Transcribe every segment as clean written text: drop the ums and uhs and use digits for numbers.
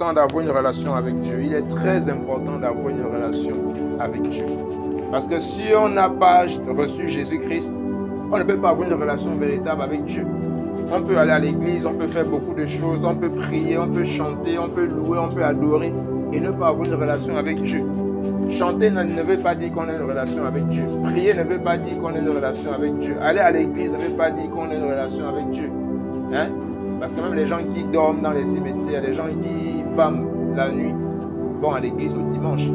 important d'avoir une relation avec Dieu. Il est très important d'avoir une relation avec Dieu. Parce que si on n'a pas reçu Jésus-Christ, on ne peut pas avoir une relation véritable avec Dieu. On peut aller à l'église, on peut faire beaucoup de choses, on peut prier, on peut chanter, on peut louer, on peut adorer et ne pas avoir une relation avec Dieu. Chanter ne veut pas dire qu'on a une relation avec Dieu. Prier ne veut pas dire qu'on a une relation avec Dieu. Aller à l'église ne veut pas dire qu'on a une relation avec Dieu. Hein? Parce que même les gens qui dorment dans les cimetières, les gens qui vont la nuit, vont à l'église le dimanche.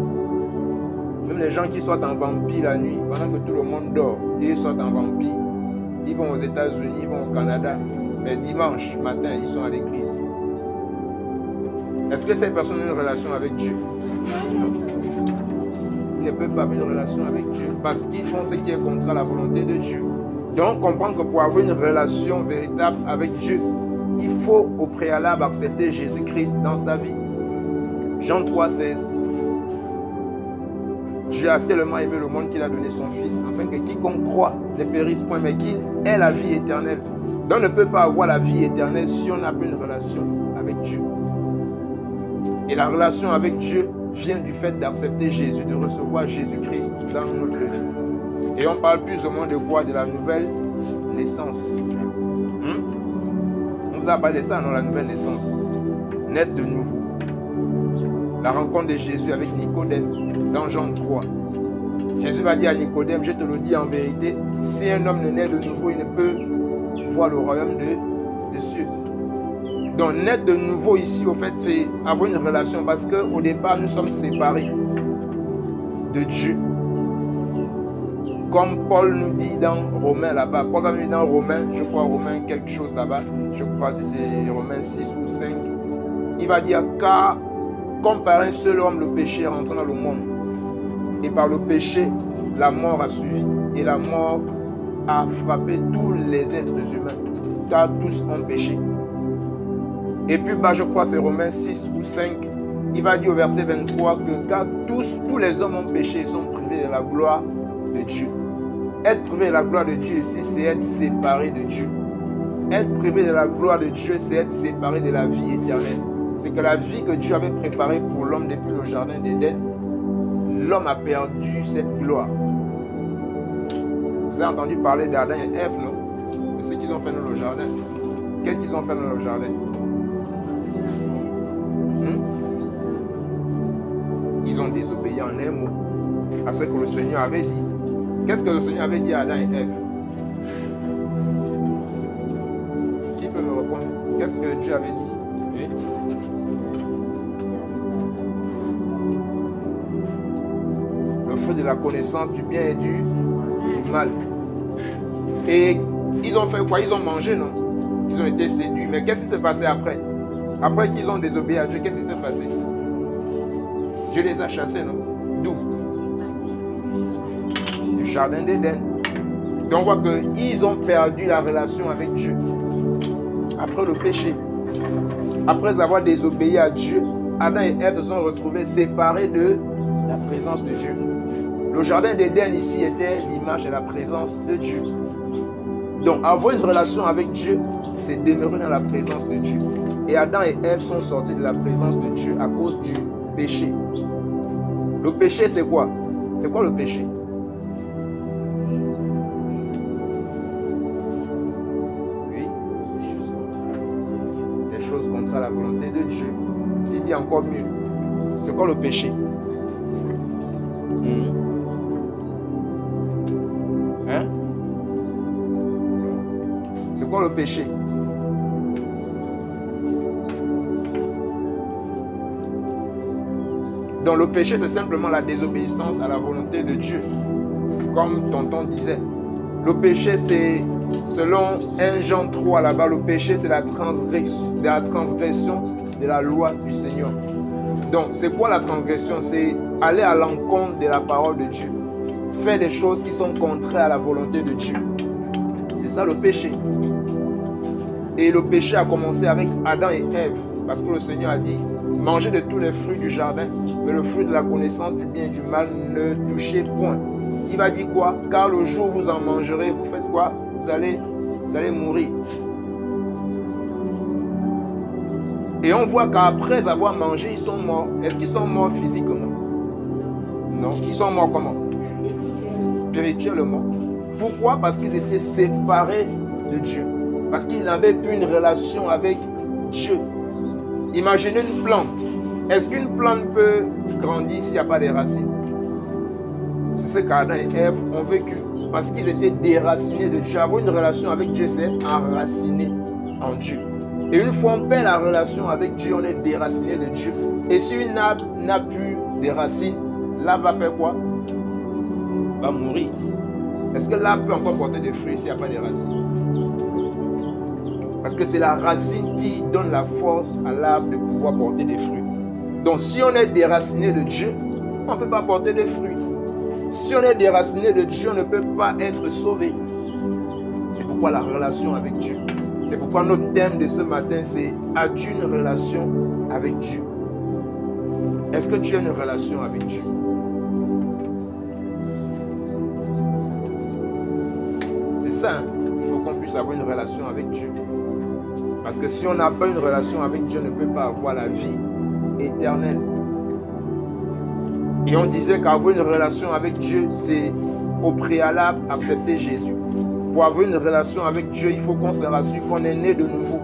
Même les gens qui sortent en vampire la nuit, pendant que tout le monde dort, ils sortent en vampire. Ils vont aux États-Unis, ils vont au Canada, mais dimanche matin, ils sont à l'église. Est-ce que ces personnes ont une relation avec Dieu? Non. Ils ne peuvent pas avoir une relation avec Dieu parce qu'ils font ce qui est contre la volonté de Dieu. Donc, comprendre que pour avoir une relation véritable avec Dieu, il faut au préalable accepter Jésus-Christ dans sa vie. Jean 3,16. Dieu a tellement aimé le monde qu'il a donné son Fils, afin que quiconque croit ne périsse point, mais qu'il ait la vie éternelle. Donc on ne peut pas avoir la vie éternelle si on n'a pas une relation avec Dieu. Et la relation avec Dieu vient du fait d'accepter Jésus, de recevoir Jésus-Christ dans notre vie. Et on parle plus ou moins de quoi? De la nouvelle naissance. On vous a parlé de ça, non? La nouvelle naissance. Naître de nouveau. La rencontre de Jésus avec Nicodème dans Jean 3. Jésus va dire à Nicodème, je te le dis en vérité, si un homme ne naît de nouveau, il ne peut voir le royaume de cieux. Donc naître de nouveau ici, au fait, c'est avoir une relation parce qu'au départ, nous sommes séparés de Dieu. Comme Paul nous dit dans Romains là-bas. Paul va nous dire dans Romains, je crois Romains quelque chose là-bas, je crois si c'est Romains 6 ou 5. Il va dire, car comme par un seul homme le péché est rentré dans le monde, et par le péché, la mort a suivi, et la mort a frappé tous les êtres humains, car tous ont péché. Et puis, je crois c'est Romains 6 ou 5, il va dire au verset 23 que car tous les hommes ont péché et sont privés de la gloire de Dieu. Être privé de la gloire de Dieu ici, c'est être séparé de Dieu. Être privé de la gloire de Dieu, c'est être séparé de la vie éternelle. C'est que la vie que Dieu avait préparée pour l'homme depuis le jardin d'Éden, l'homme a perdu cette gloire. Vous avez entendu parler d'Adam et Ève, non? De ce qu'ils ont fait dans le jardin. Qu'est-ce qu'ils ont fait dans le jardin? Ils ont désobéi en un mot à ce que le Seigneur avait dit. Qu'est-ce que le Seigneur avait dit à Adam et Ève? Qui peut me répondre? Qu'est-ce que Dieu avait dit? Le fruit de la connaissance du bien et du mal. Et ils ont fait quoi? Ils ont mangé, non? Ils ont été séduits. Mais qu'est-ce qui s'est passé après? Après qu'ils ont désobéi à Dieu, qu'est-ce qui s'est passé? Dieu les a chassés, non? D'où? Du jardin d'Éden. Donc on voit qu'ils ont perdu la relation avec Dieu. Après le péché. Après avoir désobéi à Dieu, Adam et Ève se sont retrouvés séparés de la présence de Dieu. Le jardin d'Éden ici était l'image de la présence de Dieu. Donc avoir une relation avec Dieu, c'est demeurer dans la présence de Dieu. Et Adam et Ève sont sortis de la présence de Dieu à cause du péché. Le péché, c'est quoi? C'est quoi le péché? Oui. Des choses contre la volonté de Dieu. S'il dit encore mieux, c'est quoi le péché? Hein? C'est quoi le péché? Donc le péché, c'est simplement la désobéissance à la volonté de Dieu. Comme tonton disait. Le péché, c'est, selon 1 Jean 3 là-bas, le péché, c'est la transgression de la loi du Seigneur. Donc, c'est quoi la transgression? C'est aller à l'encontre de la parole de Dieu. Faire des choses qui sont contraires à la volonté de Dieu. C'est ça le péché. Et le péché a commencé avec Adam et Ève. Parce que le Seigneur a dit, mangez de tous les fruits du jardin, mais le fruit de la connaissance du bien et du mal, ne touchez point. Il va dire quoi? Car le jour où vous en mangerez, vous faites quoi? Vous allez mourir. Et on voit qu'après avoir mangé, ils sont morts. Est-ce qu'ils sont morts physiquement? Non. Ils sont morts comment? Spirituellement. Pourquoi? Parce qu'ils étaient séparés de Dieu. Parce qu'ils n'avaient plus une relation avec Dieu. Imaginez une plante. Est-ce qu'une plante peut grandir s'il n'y a pas de racines? C'est ce qu'Adam et Ève ont vécu. Parce qu'ils étaient déracinés de Dieu. Avoir une relation avec Dieu, c'est enraciné en Dieu. Et une fois on perd la relation avec Dieu, on est déraciné de Dieu. Et si une arbre n'a plus de racines, l'arbre va faire quoi? Va mourir. Est-ce que l'arbre peut encore porter des fruits s'il n'y a pas de racines? Parce que c'est la racine qui donne la force à l'arbre de pouvoir porter des fruits. Donc si on est déraciné de Dieu, on ne peut pas porter de fruits. Si on est déraciné de Dieu, on ne peut pas être sauvé. C'est pourquoi la relation avec Dieu. C'est pourquoi notre thème de ce matin, c'est « As-tu une relation avec Dieu ?» Est-ce que tu as une relation avec Dieu? C'est ça, hein? Il faut qu'on puisse avoir une relation avec Dieu. Parce que si on n'a pas une relation avec Dieu, on ne peut pas avoir la vie éternelle. Et on disait qu'avoir une relation avec Dieu, c'est au préalable accepter Jésus. Pour avoir une relation avec Dieu, il faut qu'on se rassure qu'on est né de nouveau.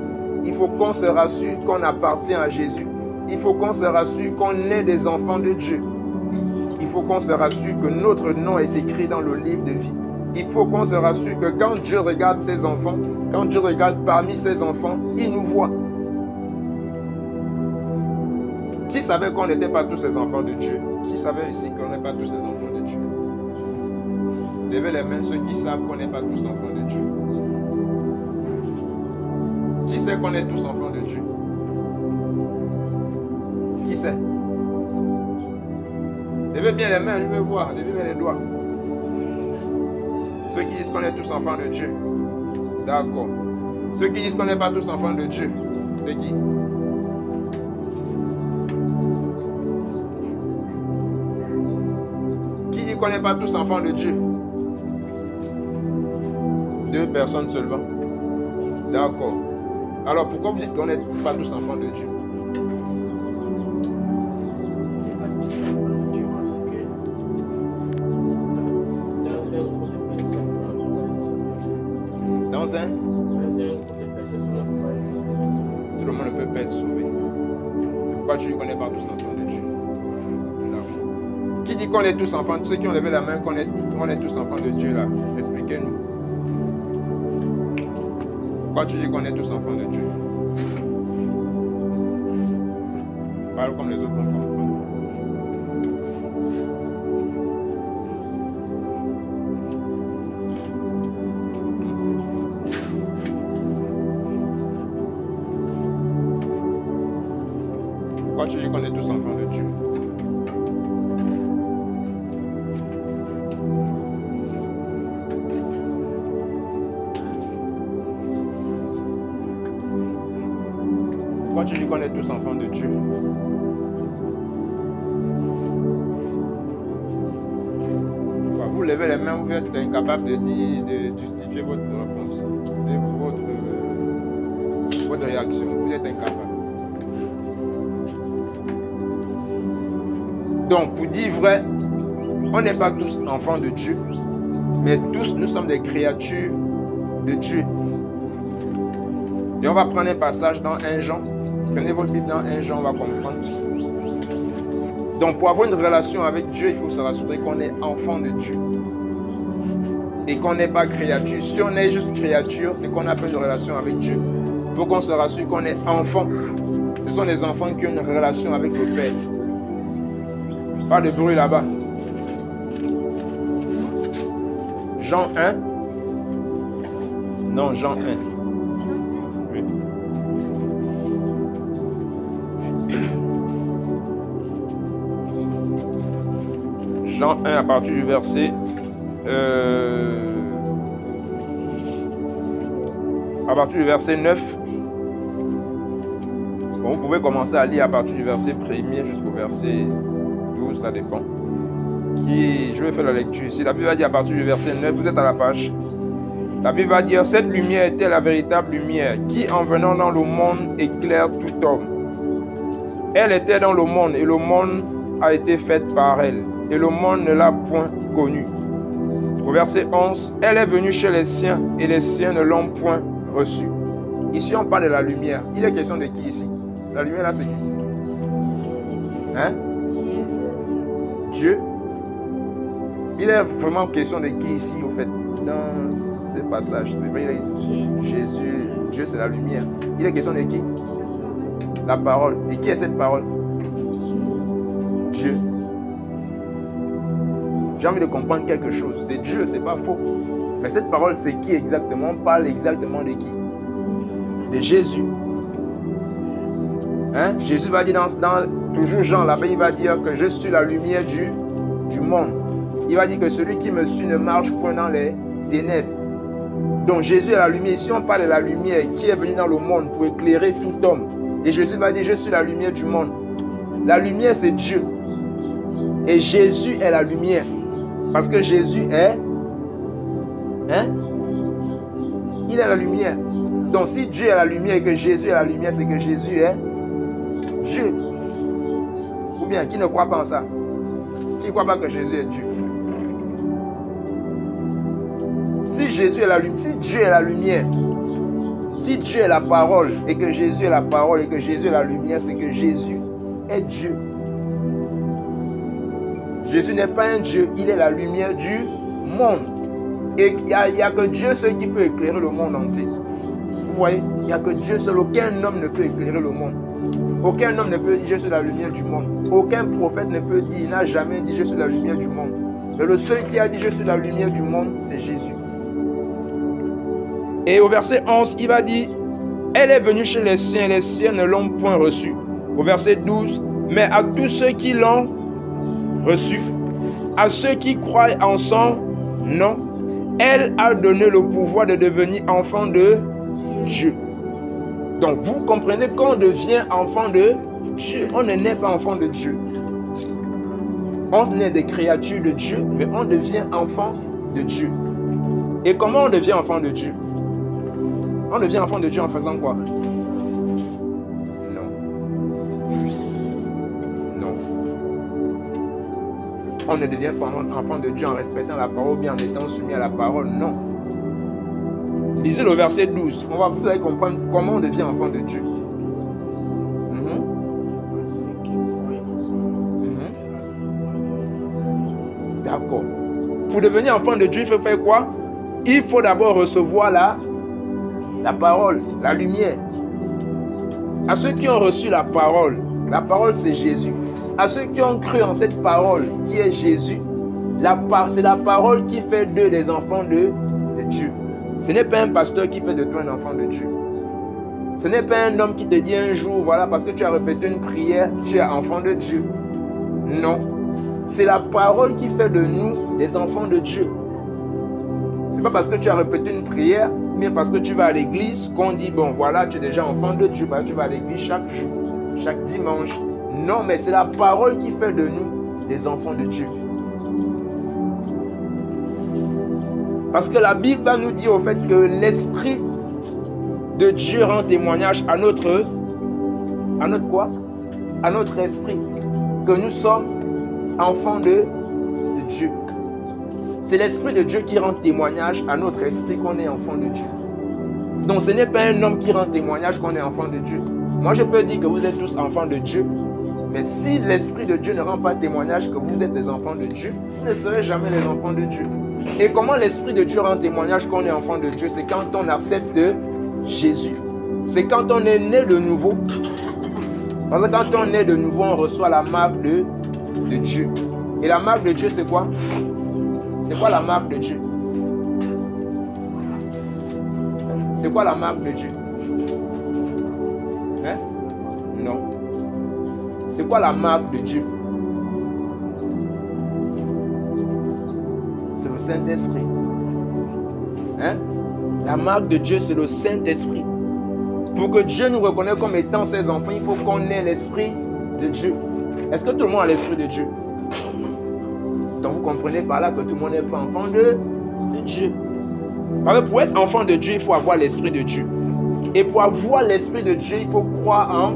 Il faut qu'on se rassure qu'on appartient à Jésus. Il faut qu'on se rassure qu'on est des enfants de Dieu. Il faut qu'on se rassure que notre nom est écrit dans le livre de vie. Il faut qu'on se rassure que quand Dieu regarde ses enfants, quand Dieu regarde parmi ses enfants, il nous voit. Qui savait qu'on n'était pas tous ses enfants de Dieu? Qui savait ici qu'on n'est pas tous ses enfants de Dieu? Levez les mains ceux qui savent qu'on n'est pas tous enfants de Dieu. Qui sait qu'on est tous enfants de Dieu? Qui sait? Levez bien les mains, je veux voir. Levez bien les doigts. Ceux qui disent qu'on est tous enfants de Dieu. D'accord. Ceux qui disent qu'on n'est pas tous enfants de Dieu. C'est qui? Qui dit qu'on n'est pas tous enfants de Dieu? 2 personnes seulement. D'accord. Alors pourquoi vous dites qu'on n'est pas tous enfants de Dieu? Dans un tout le monde ne peut pas être sauvé. C'est pourquoi tu dis qu'on n'est pas tous enfants de Dieu. D'accord. Qui dit qu'on est tous enfants? Ceux qui ont levé la main, qu'on est tous enfants de Dieu là. Expliquez-nous. Pourquoi tu dis qu'on est tous enfants de Dieu? Parle comme les autres vont comprendre. Pourquoi tu dis qu'on est tous enfants de Dieu? Pourquoi tu dis qu'on est tous enfants de Dieu? Vous levez les mains, vous êtes incapable de justifier votre réponse, votre réaction. Vous êtes incapable. Donc, pour dire vrai, on n'est pas tous enfants de Dieu, mais tous nous sommes des créatures de Dieu. Et on va prendre un passage dans 1 Jean. Prenez votre Bible dans 1 Jean, on va comprendre. Donc, pour avoir une relation avec Dieu, il faut se rassurer qu'on est enfant de Dieu. Et qu'on n'est pas créature. Si on est juste créature, c'est qu'on n'a pas de relation avec Dieu. Il faut qu'on se rassure qu'on est enfant. Ce sont les enfants qui ont une relation avec le Père. Pas de bruit là-bas. Jean 1. Non, Jean 1. Oui. Jean 1 à partir du verset à partir du verset 9. Bon, vous pouvez commencer à lire à partir du verset 1er jusqu'au verset 12, ça dépend. Je vais faire la lecture. Si la Bible va dire à partir du verset 9, vous êtes à la page. La Bible va dire: cette lumière était la véritable lumière qui, en venant dans le monde, éclaire tout homme. Elle était dans le monde et le monde a été fait par elle. Et le monde ne l'a point connue. Au verset 11, elle est venue chez les siens et les siens ne l'ont point reçue. Ici, on parle de la lumière. Il est question de qui ici? La lumière là, c'est qui? Hein? Dieu. Il est vraiment question de qui ici, au fait, dans ce passage? C'est vrai, Jésus, Dieu, c'est la lumière. Il est question de qui? La parole. Et qui est cette parole? Dieu. J'ai envie de comprendre quelque chose. C'est Dieu, c'est pas faux. Mais cette parole, c'est qui exactement? On parle exactement de qui? De Jésus. Hein? Jésus va dire dans toujours Jean là-bas, il va dire que je suis la lumière du monde. Il va dire que celui qui me suit ne marche point dans les ténèbres. Donc Jésus est la lumière. Ici on parle de la lumière qui est venue dans le monde pour éclairer tout homme. Et Jésus va dire je suis la lumière du monde. La lumière c'est Dieu. Et Jésus est la lumière. Parce que Jésus est... Hein? Il est la lumière. Donc si Dieu est la lumière et que Jésus est la lumière, c'est que Jésus est Dieu. Ou bien, qui ne croit pas en ça? Qui ne croit pas que Jésus est Dieu? Si Jésus est la lumière, si Dieu est la lumière, si Dieu est la parole et que Jésus est la parole et que Jésus est la lumière, c'est que Jésus est Dieu. Jésus n'est pas un Dieu, il est la lumière du monde. Et il n'y a que Dieu seul qui peut éclairer le monde entier. Vous voyez, il n'y a que Dieu seul, aucun homme ne peut éclairer le monde. Aucun homme ne peut dire je suis la lumière du monde. Aucun prophète ne peut dire, il n'a jamais dit je suis la lumière du monde. Mais le seul qui a dit je suis la lumière du monde, c'est Jésus. Et au verset 11, il va dire, elle est venue chez les siens ne l'ont point reçue. Au verset 12, mais à tous ceux qui l'ont reçu, à ceux qui croient en son nom, elle a donné le pouvoir de devenir enfant de Dieu. Donc vous comprenez qu'on devient enfant de Dieu. On ne naît pas enfant de Dieu. On est des créatures de Dieu, mais on devient enfant de Dieu. Et comment on devient enfant de Dieu? On devient enfant de Dieu en faisant quoi? On ne devient pas enfant de Dieu en respectant la parole ou bien en étant soumis à la parole. Non. Lisez le verset 12. Vous allez comprendre comment on devient enfant de Dieu. D'accord. Pour devenir enfant de Dieu, il faut faire quoi? Il faut d'abord recevoir la parole, la lumière. À ceux qui ont reçu la parole c'est Jésus. À ceux qui ont cru en cette parole qui est Jésus, c'est la parole qui fait d'eux des enfants de Dieu. Ce n'est pas un pasteur qui fait de toi un enfant de Dieu. Ce n'est pas un homme qui te dit un jour, voilà, parce que tu as répété une prière, tu es enfant de Dieu. Non. C'est la parole qui fait de nous des enfants de Dieu. Ce n'est pas parce que tu as répété une prière, mais parce que tu vas à l'église, qu'on dit, bon, voilà, tu es déjà enfant de Dieu, tu vas à l'église chaque jour, chaque dimanche. Non, mais c'est la parole qui fait de nous des enfants de Dieu. Parce que la Bible va nous dire au fait que l'Esprit de Dieu rend témoignage à notre quoi? À notre esprit. Que nous sommes enfants de Dieu. C'est l'Esprit de Dieu qui rend témoignage à notre esprit qu'on est enfant de Dieu. Donc ce n'est pas un homme qui rend témoignage qu'on est enfant de Dieu. Moi je peux dire que vous êtes tous enfants de Dieu. Mais si l'Esprit de Dieu ne rend pas témoignage que vous êtes des enfants de Dieu, vous ne serez jamais les enfants de Dieu. Et comment l'Esprit de Dieu rend témoignage qu'on est enfant de Dieu? C'est quand on accepte Jésus. C'est quand on est né de nouveau. Parce que quand on est de nouveau, on reçoit la marque de Dieu. Et la marque de Dieu, c'est quoi? C'est quoi la marque de Dieu? C'est quoi la marque de Dieu? Hein? Non. C'est quoi la marque de Dieu? C'est le Saint-Esprit. Hein? La marque de Dieu, c'est le Saint-Esprit. Pour que Dieu nous reconnaisse comme étant ses enfants, il faut qu'on ait l'Esprit de Dieu. Est-ce que tout le monde a l'Esprit de Dieu? Donc vous comprenez par là que tout le monde n'est pas enfant de Dieu. Parce que pour être enfant de Dieu, il faut avoir l'Esprit de Dieu. Et pour avoir l'Esprit de Dieu, il faut croire en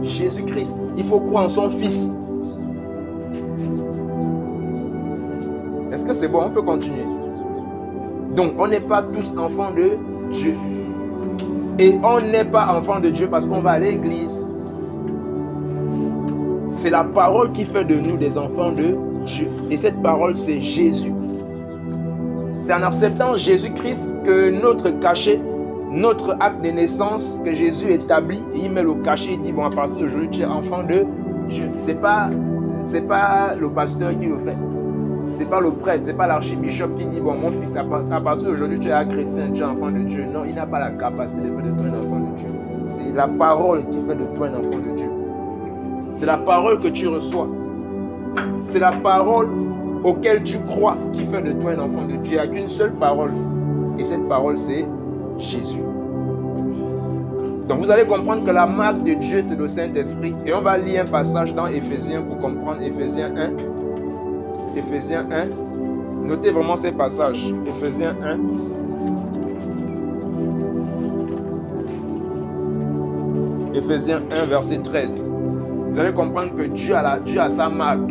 Jésus-Christ. Il faut croire en son Fils. Est-ce que c'est bon? On peut continuer. Donc, on n'est pas tous enfants de Dieu. Et on n'est pas enfants de Dieu parce qu'on va à l'église. C'est la parole qui fait de nous des enfants de Dieu. Et cette parole, c'est Jésus. C'est en acceptant Jésus-Christ que notre cachet, notre acte de naissance que Jésus établit, il met le cachet, il dit, bon, à partir d'aujourd'hui, tu es enfant de Dieu. C'est pas le pasteur qui le fait. C'est pas le prêtre, c'est pas l'archibishop qui dit, bon, mon fils, à partir d'aujourd'hui, tu es un chrétien, tu es enfant de Dieu. Non, il n'a pas la capacité de faire de toi un enfant de Dieu. C'est la parole qui fait de toi un enfant de Dieu. C'est la parole que tu reçois. C'est la parole auquel tu crois qui fait de toi un enfant de Dieu. Il n'y a qu'une seule parole. Et cette parole, c'est Jésus. Donc vous allez comprendre que la marque de Dieu, c'est le Saint-Esprit. Et on va lire un passage dans Éphésiens pour comprendre Éphésiens 1. Éphésiens 1. Notez vraiment ces passages. Éphésiens 1. Éphésiens 1, verset 13. Vous allez comprendre que Dieu a sa marque.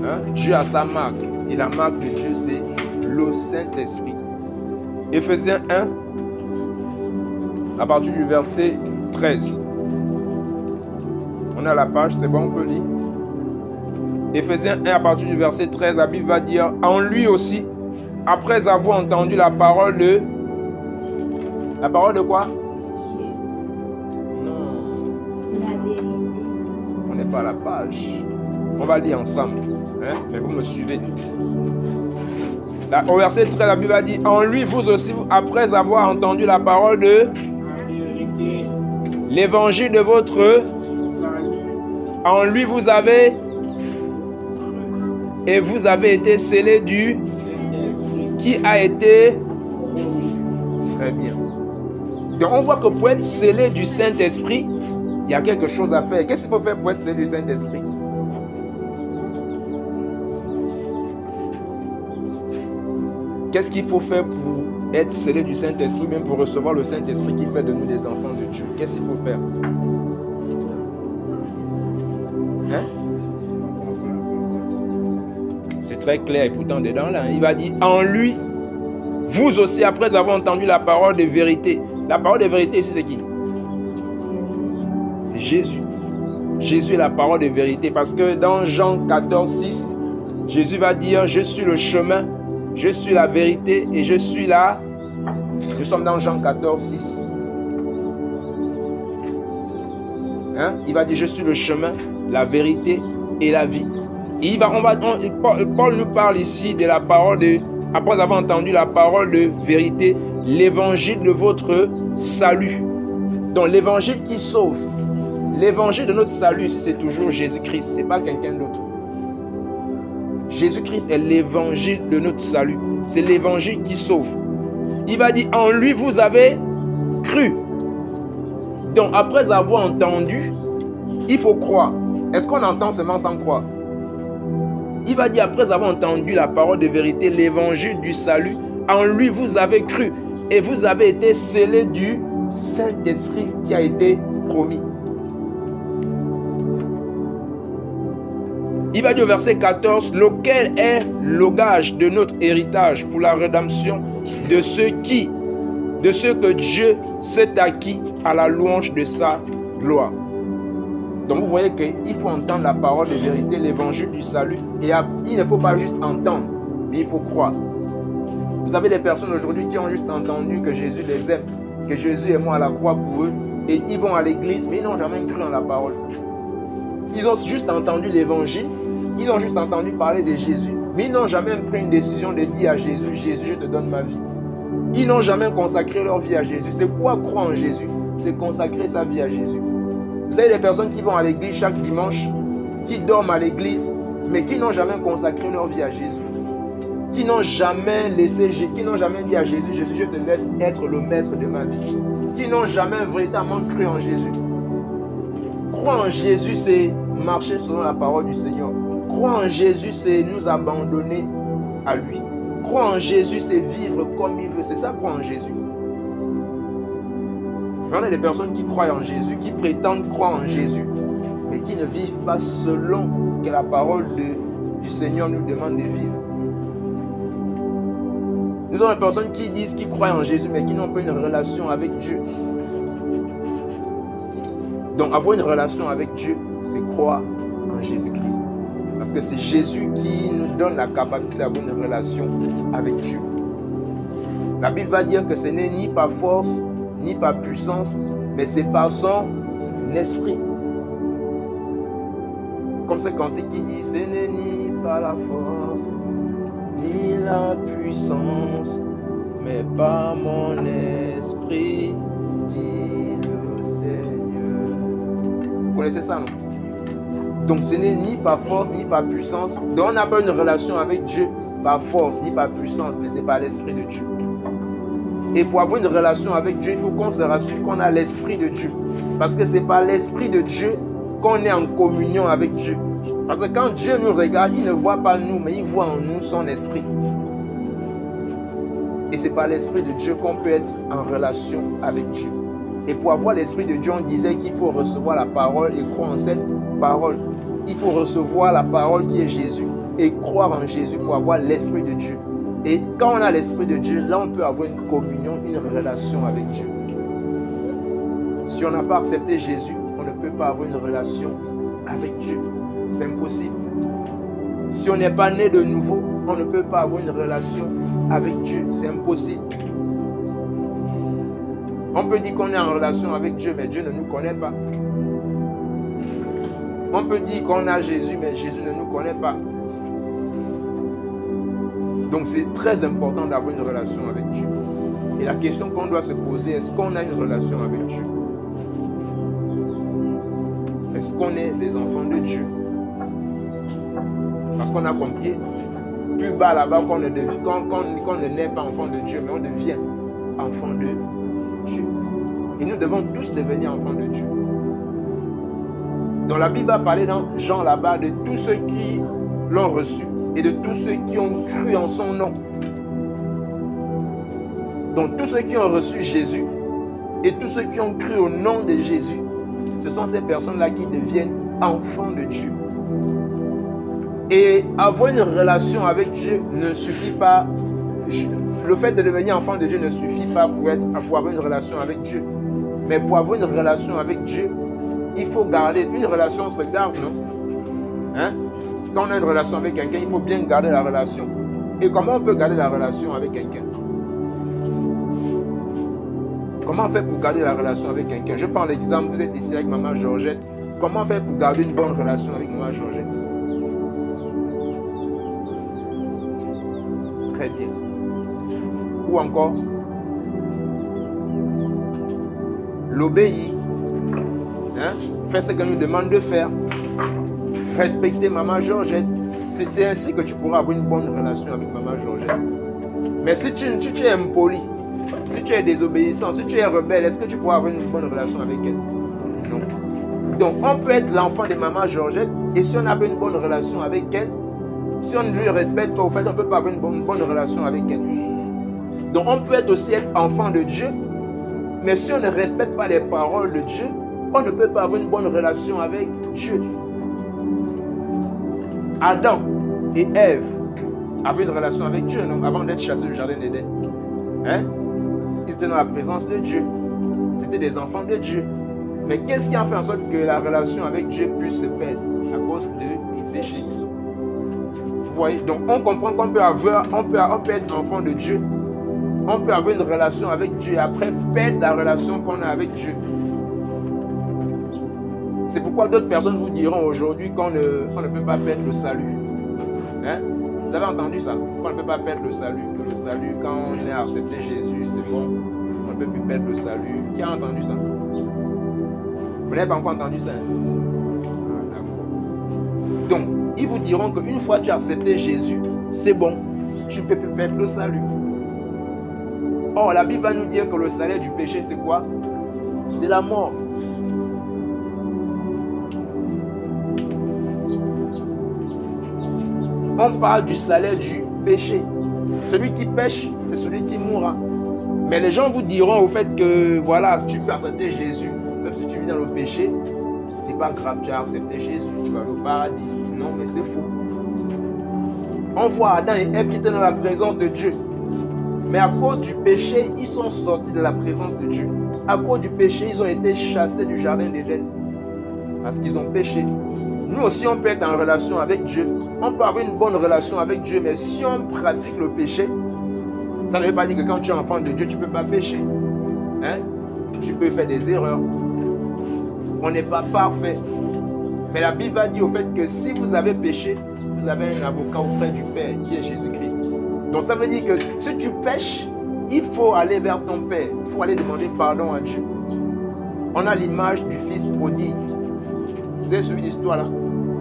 Hein? Dieu a sa marque. Et la marque de Dieu, c'est le Saint-Esprit. Éphésiens 1, à partir du verset 13. On a la page, c'est bon, on peut lire. Éphésiens 1, à partir du verset 13, la Bible va dire, en lui aussi, après avoir entendu la parole de... La parole de quoi? On n'est pas à la page. On va lire ensemble. Hein? Mais vous me suivez. Là, au verset 13, la Bible va dire, en lui, vous aussi, après avoir entendu la parole de l'évangile de votre salut, en lui, vous avez et vous avez été scellés du qui a été très bien. Donc, on voit que pour être scellé du Saint-Esprit, il y a quelque chose à faire. Qu'est-ce qu'il faut faire pour être scellé du Saint-Esprit? Qu'est-ce qu'il faut faire pour être scellé du Saint-Esprit, même pour recevoir le Saint-Esprit qui fait de nous des enfants de Dieu? Qu'est-ce qu'il faut faire? Hein? C'est très clair et pourtant dedans là, il va dire en lui, vous aussi après avoir entendu la parole de vérité. La parole de vérité ici c'est qui? C'est Jésus. Jésus est la parole de vérité parce que dans Jean 14, 6, Jésus va dire je suis le chemin, je suis la vérité et je suis là. Nous sommes dans Jean 14, 6. Hein? Il va dire je suis le chemin, la vérité et la vie. Et Paul nous parle ici de la parole de, après avoir entendu la parole de vérité, l'évangile de votre salut. Donc l'évangile qui sauve, l'évangile de notre salut ici c'est toujours Jésus-Christ, ce n'est pas quelqu'un d'autre. Jésus-Christ est l'évangile de notre salut, c'est l'évangile qui sauve. Il va dire en lui vous avez cru. Donc après avoir entendu, il faut croire. Est-ce qu'on entend seulement sans croire? Il va dire après avoir entendu la parole de vérité, l'évangile du salut, en lui vous avez cru et vous avez été scellés du Saint-Esprit qui a été promis. Il va dire au verset 14, lequel est le gage de notre héritage pour la rédemption de ceux que Dieu s'est acquis à la louange de sa gloire. Donc vous voyez qu'il faut entendre la parole de vérité, l'évangile du salut. Et il ne faut pas juste entendre, mais il faut croire. Vous avez des personnes aujourd'hui qui ont juste entendu que Jésus les aime, que Jésus est mort à la croix pour eux. Et ils vont à l'église, mais ils n'ont jamais cru en la parole. Ils ont juste entendu l'évangile, ils ont juste entendu parler de Jésus, mais ils n'ont jamais pris une décision de dire à Jésus, Jésus, je te donne ma vie. Ils n'ont jamais consacré leur vie à Jésus. C'est quoi croire en Jésus? C'est consacrer sa vie à Jésus. Vous avez des personnes qui vont à l'église chaque dimanche, qui dorment à l'église, mais qui n'ont jamais consacré leur vie à Jésus. Qui n'ont jamais laissé, qui n'ont jamais dit à Jésus, Jésus, je te laisse être le maître de ma vie. Qui n'ont jamais véritablement cru en Jésus. Croire en Jésus, c'est marcher selon la parole du Seigneur. Croire en Jésus, c'est nous abandonner à lui. Croire en Jésus, c'est vivre comme il veut. C'est ça, croire en Jésus. On a des personnes qui croient en Jésus, qui prétendent croire en Jésus, mais qui ne vivent pas selon que la parole du Seigneur nous demande de vivre. Nous avons des personnes qui disent qu'ils croient en Jésus, mais qui n'ont pas une relation avec Dieu. Donc avoir une relation avec Dieu, c'est croire en Jésus-Christ. Parce que c'est Jésus qui nous donne la capacité d'avoir une relation avec Dieu. La Bible va dire que ce n'est ni par force, ni par puissance, mais c'est par son esprit. Comme ce cantique qui dit, ce n'est ni par la force, ni la puissance, mais par mon esprit, dit le Seigneur. Vous connaissez ça, non? Donc ce n'est ni par force, ni par puissance. Donc on n'a pas une relation avec Dieu par force, ni par puissance, mais c'est par l'Esprit de Dieu. Et pour avoir une relation avec Dieu, il faut qu'on se rassure qu'on a l'Esprit de Dieu. Parce que c'est par l'Esprit de Dieu qu'on est en communion avec Dieu. Parce que quand Dieu nous regarde, il ne voit pas nous, mais il voit en nous son Esprit. Et c'est par l'Esprit de Dieu qu'on peut être en relation avec Dieu. Et pour avoir l'Esprit de Dieu, on disait qu'il faut recevoir la parole et croire en cette parole. Il faut recevoir la parole qui est Jésus et croire en Jésus pour avoir l'Esprit de Dieu. Et quand on a l'Esprit de Dieu, là on peut avoir une communion, une relation avec Dieu. Si on n'a pas accepté Jésus, on ne peut pas avoir une relation avec Dieu. C'est impossible. Si on n'est pas né de nouveau, on ne peut pas avoir une relation avec Dieu. C'est impossible. On peut dire qu'on est en relation avec Dieu, mais Dieu ne nous connaît pas. On peut dire qu'on a Jésus, mais Jésus ne nous connaît pas. Donc c'est très important d'avoir une relation avec Dieu. Et la question qu'on doit se poser, est-ce qu'on a une relation avec Dieu? Est-ce qu'on est des enfants de Dieu? Parce qu'on a compris plus bas là-bas qu'on ne naît pas enfant de Dieu, mais on devient enfant de Dieu. Et nous devons tous devenir enfants de Dieu. Donc la Bible va parler dans Jean là-bas de tous ceux qui l'ont reçu et de tous ceux qui ont cru en son nom. Donc tous ceux qui ont reçu Jésus et tous ceux qui ont cru au nom de Jésus, ce sont ces personnes-là qui deviennent enfants de Dieu. Et avoir une relation avec Dieu ne suffit pas. Le fait de devenir enfant de Dieu ne suffit pas pour avoir une relation avec Dieu. Mais pour avoir une relation avec Dieu, il faut garder. Une relation se garde, non? Hein? Quand on a une relation avec quelqu'un, il faut bien garder la relation. Et comment on peut garder la relation avec quelqu'un? Comment on fait pour garder la relation avec quelqu'un? Je prends l'exemple, vous êtes ici avec maman Georgette. Comment on fait pour garder une bonne relation avec maman Georgette? Très bien. Ou encore, l'obéir. Hein? Faire ce qu'elle nous demande de faire. Respecter maman Georgette. C'est ainsi que tu pourras avoir une bonne relation avec maman Georgette. Mais si tu es impoli, si tu es désobéissant, si tu es rebelle, est-ce que tu pourras avoir une bonne relation avec elle? Non. Donc on peut être l'enfant de maman Georgette et si on n'a pas une bonne relation avec elle, si on ne lui respecte pas, au fait, on ne peut pas avoir une bonne relation avec elle. Donc on peut aussi être enfant de Dieu, mais si on ne respecte pas les paroles de Dieu, on ne peut pas avoir une bonne relation avec Dieu. Adam et Ève avaient une relation avec Dieu, non? Avant d'être chassés du jardin d'Éden. Hein? Ils étaient dans la présence de Dieu. C'était des enfants de Dieu. Mais qu'est-ce qui a fait en sorte que la relation avec Dieu puisse se perdre? À cause du péché. Vous voyez? Donc on comprend qu'on peut être enfant de Dieu. On peut avoir une relation avec Dieu et après perdre la relation qu'on a avec Dieu. C'est pourquoi d'autres personnes vous diront aujourd'hui qu'on ne peut pas perdre le salut. Hein? Vous avez entendu ça? Qu'on ne peut pas perdre le salut. Que le salut, quand on a accepté Jésus, c'est bon. On ne peut plus perdre le salut. Qui a entendu ça? Vous n'avez pas encore entendu ça? Ah, d'accord. Donc, ils vous diront qu'une fois que tu as accepté Jésus, c'est bon. Tu ne peux plus perdre le salut. Or, la Bible va nous dire que le salaire du péché, c'est quoi? C'est la mort. On parle du salaire du péché. Celui qui pêche, c'est celui qui mourra. Mais les gens vous diront au fait que, voilà, si tu peux accepter Jésus, même si tu vis dans le péché, c'est pas grave, tu as accepté Jésus, tu vas au paradis. Non, mais c'est faux. On voit Adam et Ève qui étaient dans la présence de Dieu. Mais à cause du péché, ils sont sortis de la présence de Dieu. À cause du péché, ils ont été chassés du jardin d'Éden. Parce qu'ils ont péché. Nous aussi, on peut être en relation avec Dieu. On peut avoir une bonne relation avec Dieu. Mais si on pratique le péché, ça ne veut pas dire que quand tu es enfant de Dieu, tu ne peux pas pécher. Hein? Tu peux faire des erreurs. On n'est pas parfait. Mais la Bible va dire au fait que si vous avez péché, vous avez un avocat auprès du Père qui est Jésus-Christ. Donc ça veut dire que si tu pêches, il faut aller vers ton Père. Il faut aller demander pardon à Dieu. On a l'image du fils prodigue. Vous avez suivi l'histoire là?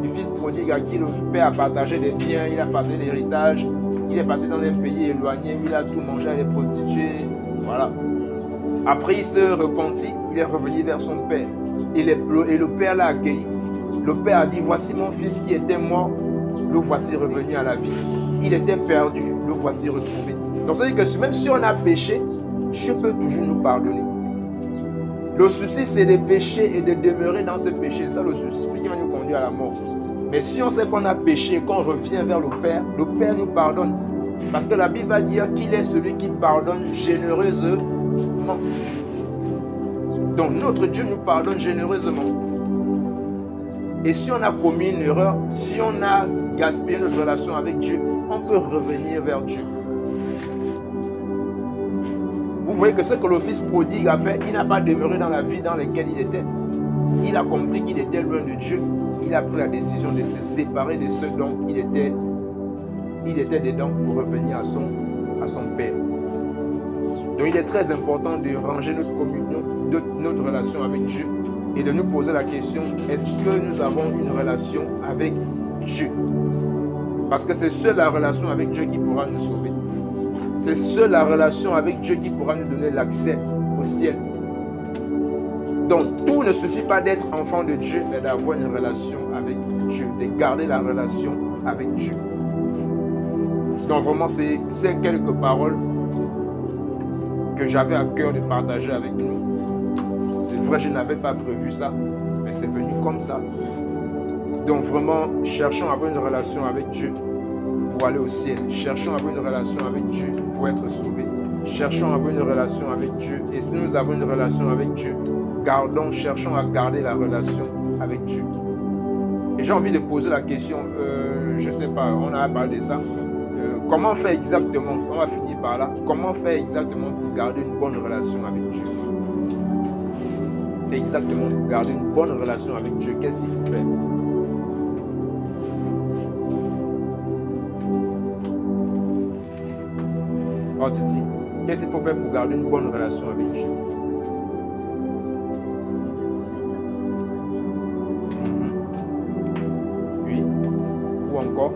Du fils prodigue à qui le Père a partagé des biens, il a partagé l'héritage. Il est parti dans un pays éloigné, il a tout mangé à les prostituées. Voilà. Après il se repentit, il est revenu vers son Père. Et le Père l'a accueilli. Le Père a dit, voici mon fils qui était mort, le voici revenu à la vie. Il était perdu, le voici retrouvé. Donc ça veut dire que même si on a péché, Dieu peut toujours nous pardonner. Le souci c'est de pécher et de demeurer dans ce péché. C'est ça le souci, c'est qui va nous conduire à la mort. Mais si on sait qu'on a péché et qu'on revient vers le Père nous pardonne. Parce que la Bible va dire qu'il est celui qui pardonne généreusement. Donc notre Dieu nous pardonne généreusement. Et si on a commis une erreur, si on a gaspillé notre relation avec Dieu, on peut revenir vers Dieu. Vous voyez que ce que le fils prodigue a fait, il n'a pas demeuré dans la vie dans laquelle il était. Il a compris qu'il était loin de Dieu. Il a pris la décision de se séparer de ceux dont il était dedans pour revenir à son Père. Donc il est très important de ranger notre communion, notre relation avec Dieu et de nous poser la question, est-ce que nous avons une relation avec Dieu? Parce que c'est seule la relation avec Dieu qui pourra nous sauver. C'est seule la relation avec Dieu qui pourra nous donner l'accès au ciel. Donc, tout ne suffit pas d'être enfant de Dieu, mais d'avoir une relation avec Dieu, de garder la relation avec Dieu. Donc, vraiment, c'est quelques paroles que j'avais à cœur de partager avec nous. C'est vrai, je n'avais pas prévu ça, mais c'est venu comme ça. Donc, vraiment, cherchons à avoir une relation avec Dieu pour aller au ciel. Cherchons à avoir une relation avec Dieu pour être sauvés. Cherchons à avoir une relation avec Dieu. Et si nous avons une relation avec Dieu, cherchons à garder la relation avec Dieu. Et j'ai envie de poser la question, je ne sais pas, on a parlé de ça. Comment faire exactement, on va finir par là, comment faire exactement pour garder une bonne relation avec Dieu? Exactement, pour garder une bonne relation avec Dieu, qu'est-ce qu'il faut faire? Oh Titi, qu'est-ce qu'il faut faire pour garder une bonne relation avec Dieu? Oui. Ou encore?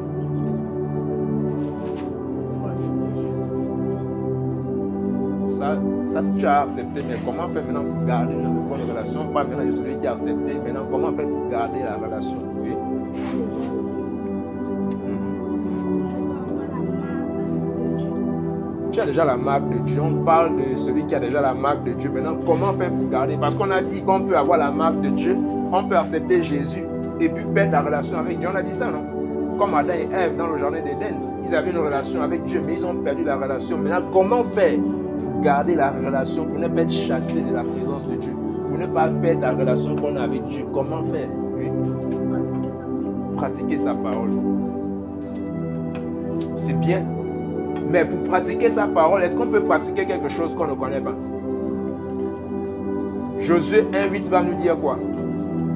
Ça, si tu as accepté, mais comment faire maintenant pour garder une bonne relation? Pas maintenant de celui qui a accepté, maintenant comment faire pour garder la relation? Oui. Tu as déjà la marque de Dieu. On parle de celui qui a déjà la marque de Dieu. Maintenant, comment faire pour garder? Parce qu'on a dit qu'on peut avoir la marque de Dieu, on peut accepter Jésus et puis perdre la relation avec Dieu. On a dit ça, non? Comme Adam et Ève dans le jardin d'Éden, ils avaient une relation avec Dieu, mais ils ont perdu la relation. Maintenant, comment faire pour garder la relation, pour ne pas être chassé de la présence de Dieu, pour ne pas perdre la relation qu'on a avec Dieu? Comment faire? Oui. Pratiquer sa parole. C'est bien. Mais pour pratiquer sa parole, est-ce qu'on peut pratiquer quelque chose qu'on ne connaît pas? Josué 1,8 va nous dire quoi?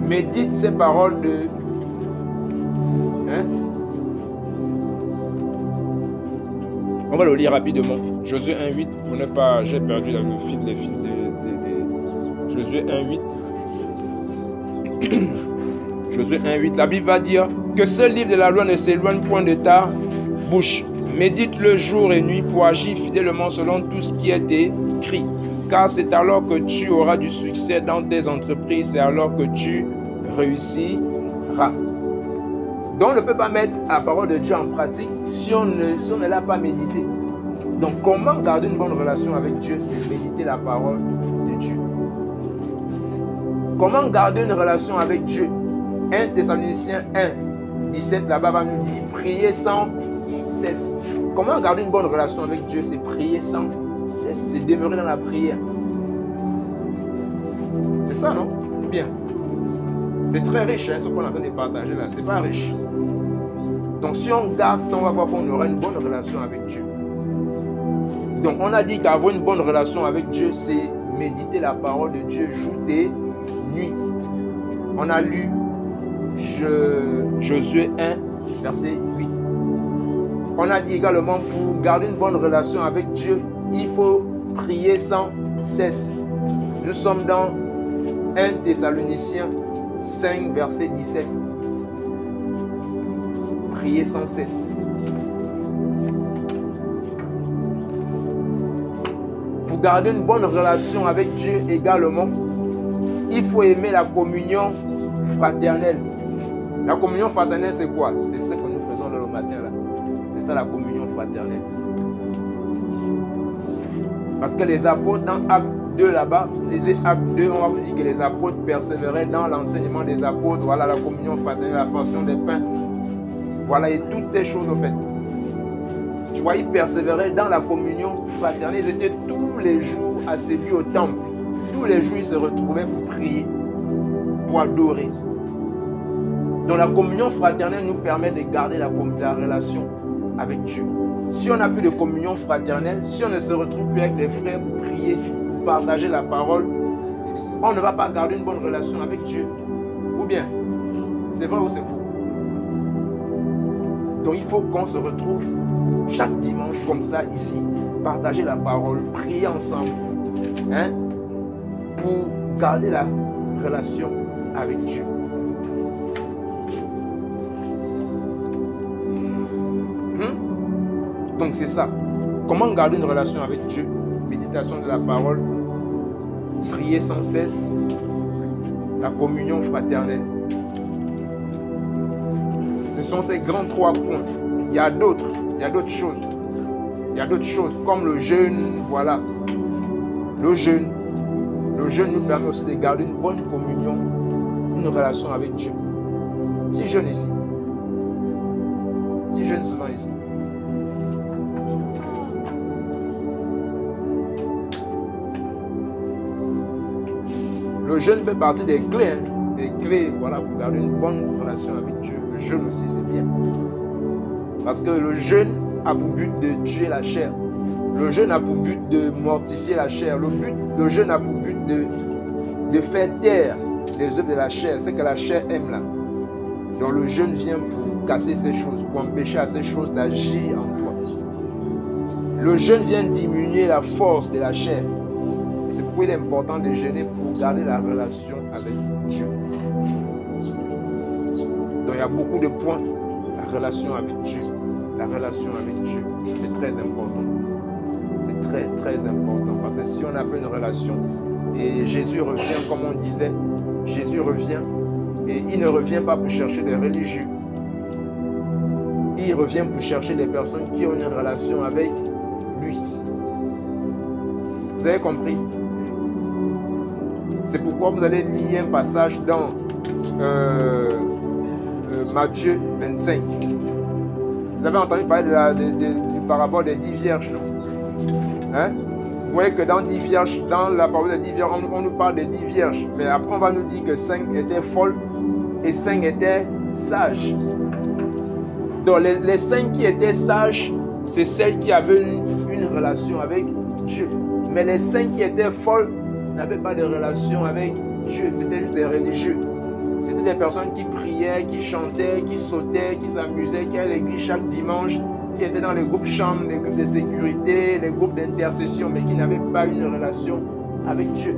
Médite ces paroles de... Hein? On va le lire rapidement. Josué 1,8, pour ne pas... J'ai perdu le fil des fils de... Josué 1,8. Josué 1,8. La Bible va dire que ce livre de la loi ne s'éloigne point de ta bouche. Médite le jour et nuit pour agir fidèlement selon tout ce qui est écrit. Car c'est alors que tu auras du succès dans tes entreprises, c'est alors que tu réussiras. Donc on ne peut pas mettre la parole de Dieu en pratique si on ne l'a pas médité. Donc, comment garder une bonne relation avec Dieu? C'est méditer la parole de Dieu. Comment garder une relation avec Dieu? 1 Thessaloniciens 1, 17, là-bas va nous dire, priez sans cesse. Comment garder une bonne relation avec Dieu? C'est prier sans cesse, c'est demeurer dans la prière. C'est ça, non? Bien. C'est très riche, hein, ce qu'on est en train de partager là. C'est pas riche. Donc, si on garde ça, on va voir qu'on aura une bonne relation avec Dieu. Donc, on a dit qu'avoir une bonne relation avec Dieu, c'est méditer la parole de Dieu jour et nuit. On a lu Josué 1, verset 8. On a dit également, pour garder une bonne relation avec Dieu, il faut prier sans cesse. Nous sommes dans 1 Thessaloniciens 5, verset 17. Prier sans cesse. Pour garder une bonne relation avec Dieu également, il faut aimer la communion fraternelle. La communion fraternelle, c'est quoi? C'est ce que nous faisons le matin là. C'est ça la communion fraternelle. Parce que les apôtres dans Actes 2 là-bas, les Actes 2, on va vous dire que les apôtres persévéraient dans l'enseignement des apôtres. Voilà la communion fraternelle, la fraction des pains. Voilà, et toutes ces choses au fait. Tu vois, ils persévéraient dans la communion fraternelle. Ils étaient tous les jours assidus au temple. Tous les jours, ils se retrouvaient pour prier, pour adorer. Donc la communion fraternelle nous permet de garder la relation avec Dieu. Si on n'a plus de communion fraternelle, si on ne se retrouve plus avec les frères pour prier, pour partager la parole, on ne va pas garder une bonne relation avec Dieu. Ou bien, c'est vrai ou c'est faux? Donc il faut qu'on se retrouve chaque dimanche comme ça ici, partager la parole, prier ensemble, hein, pour garder la relation avec Dieu. Donc c'est ça. Comment garder une relation avec Dieu? Méditation de la parole, prier sans cesse, la communion fraternelle. Ce sont ces grands 3 points. Il y a d'autres choses. Il y a d'autres choses comme le jeûne, voilà. Le jeûne nous permet aussi de garder une bonne communion, une relation avec Dieu. Qui jeûne ici? Qui jeûne souvent ici? Le jeûne fait partie des clés, voilà, pour garder une bonne relation avec Dieu. Le jeûne aussi, c'est bien. Parce que le jeûne a pour but de tuer la chair. Le jeûne a pour but de mortifier la chair. Le jeûne a pour but de faire taire les œuvres de la chair, ce que la chair aime là. Donc le jeûne vient pour casser ces choses, pour empêcher à ces choses d'agir en toi. Le jeûne vient diminuer la force de la chair. C'est pourquoi il est important de jeûner pour garder la relation avec Dieu. Donc il y a beaucoup de points. La relation avec Dieu. La relation avec Dieu, c'est très important. C'est très très important. Parce que si on n'a pas une relation, et Jésus revient, comme on disait, Jésus revient, et il ne revient pas pour chercher des religieux. Il revient pour chercher des personnes qui ont une relation avec lui. Vous avez compris? C'est pourquoi vous allez lire un passage dans Matthieu 25. Vous avez entendu parler du parabole des 10 vierges, non? Hein? Vous voyez que dans 10 vierges, dans la parole des 10 vierges, on nous parle des 10 vierges. Mais après, on va nous dire que 5 étaient folles et 5 étaient sages. Donc, les 5 qui étaient sages, c'est celles qui avaient une relation avec Dieu. Mais les 5 qui étaient folles n'avaient pas de relation avec Dieu. C'était juste des religieux. C'était des personnes qui priaient, qui chantaient, qui sautaient, qui s'amusaient, qui allaient à l'église chaque dimanche, qui étaient dans les groupes chambres, les groupes de sécurité, les groupes d'intercession, mais qui n'avaient pas une relation avec Dieu.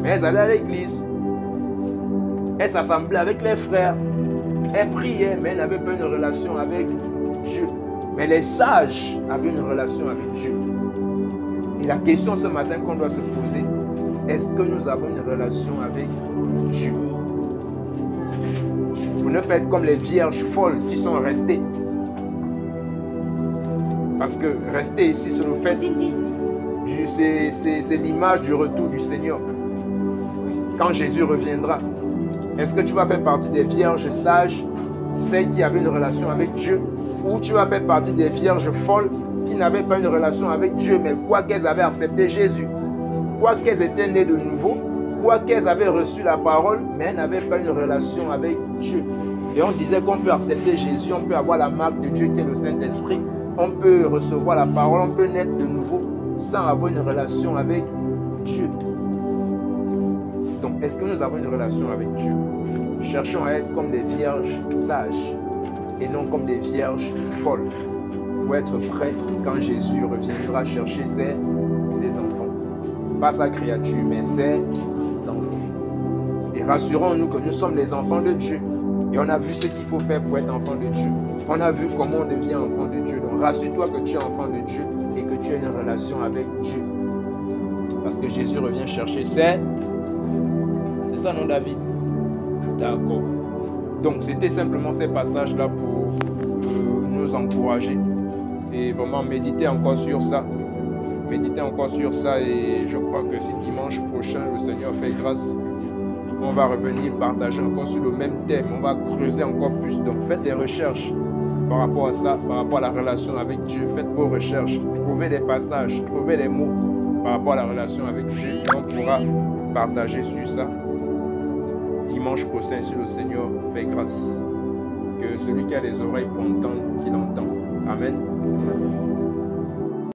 Mais elles allaient à l'église. Elles s'assemblaient avec les frères. Elles priaient, mais elles n'avaient pas une relation avec Dieu. Mais les sages avaient une relation avec Dieu. Et la question ce matin qu'on doit se poser, est-ce que nous avons une relation avec Dieu? Pour ne pas être comme les vierges folles qui sont restées. Parce que rester ici sur le fait, c'est l'image du retour du Seigneur. Quand Jésus reviendra, est-ce que tu vas faire partie des vierges sages, celles qui avaient une relation avec Dieu, ou tu vas faire partie des vierges folles qui n'avaient pas une relation avec Dieu, mais quoi qu'elles avaient accepté Jésus, quoi qu'elles étaient nées de nouveau, quoi qu'elles avaient reçu la parole, mais elles n'avaient pas une relation avec Dieu. Et on disait qu'on peut accepter Jésus, on peut avoir la marque de Dieu qui est le Saint-Esprit, on peut recevoir la parole, on peut naître de nouveau sans avoir une relation avec Dieu. Donc, est-ce que nous avons une relation avec Dieu? Cherchons à être comme des vierges sages et non comme des vierges folles, pour être prêts quand Jésus reviendra chercher ses enfants. Pas sa créature, mais ses enfants. Et rassurons-nous que nous sommes les enfants de Dieu. Et on a vu ce qu'il faut faire pour être enfant de Dieu. On a vu comment on devient enfant de Dieu. Donc rassure-toi que tu es enfant de Dieu et que tu as une relation avec Dieu. Parce que Jésus revient chercher c'est ça, non, David? D'accord. Donc c'était simplement ces passages-là pour nous encourager. Et vraiment méditer encore sur ça. Méditer encore sur ça. Et je crois que si dimanche prochain, le Seigneur fait grâce, on va revenir partager encore sur le même thème. On va creuser encore plus. Donc faites des recherches par rapport à ça, par rapport à la relation avec Dieu. Faites vos recherches. Trouvez des passages, trouvez des mots par rapport à la relation avec Dieu. Et on pourra partager sur ça dimanche prochain si le Seigneur fait grâce. Que celui qui a les oreilles pour entendre, qu'il entende. Amen.